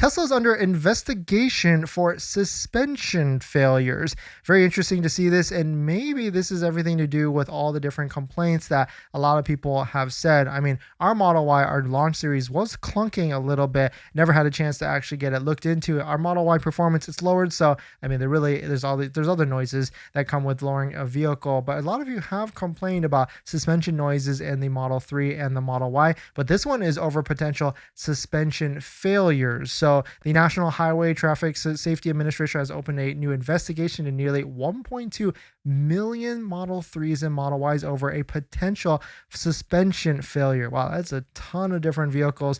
Tesla's under investigation for suspension failures. Very interesting to see this, and maybe this is everything to do with all the different complaints that a lot of people have said. I mean, our Model Y, our launch series, was clunking a little bit. Never had a chance to actually get it looked into. Our Model Y performance is lowered, so I mean, there's other noises that come with lowering a vehicle, but a lot of you have complained about suspension noises in the Model 3 and the Model Y, but this one is over potential suspension failures. So the National Highway Traffic Safety Administration has opened a new investigation in nearly 1.2 million Model 3s and Model Ys over a potential suspension failure. Wow, that's a ton of different vehicles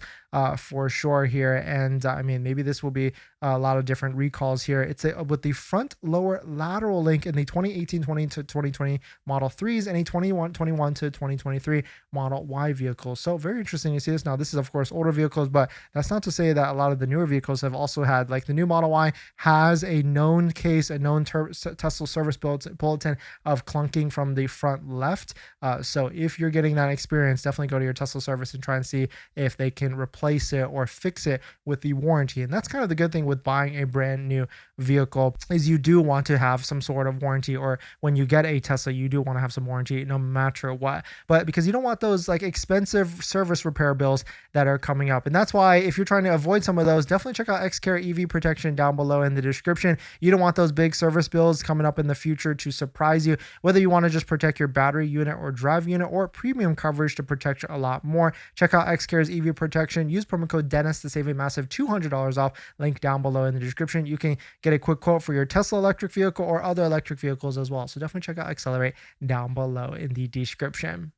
for sure here. And I mean, maybe this will be a lot of different recalls here. It's with the front lower lateral link in the 2018-20 to 2020 Model 3s and a 21 to 2023 Model Y vehicles. So very interesting to see this. Now, this is of course older vehicles, but that's not to say that a lot of the newer vehicles have also had, like the new Model Y has a known case, a known Tesla service bulletin of clunking from the front left. So if you're getting that experience, definitely go to your Tesla service and try and see if they can replace it or fix it with the warranty. And that's kind of the good thing with buying a brand new vehicle, is you do want to have some sort of warranty, or when you get a Tesla, you do want to have some warranty no matter what. But because you don't want those like expensive service repair bills that are coming up. And that's why if you're trying to avoid some of those, definitely check out Xcare EV Protection down below in the description. You don't want those big service bills coming up in the future to surprise you, whether you want to just protect your battery unit or drive unit, or premium coverage to protect you a lot more. Check out Xcare's EV Protection. Use promo code Dennis to save a massive $200 off. Link down below in the description. You can get a quick quote for your Tesla electric vehicle or other electric vehicles as well. So definitely check out Accelerate down below in the description.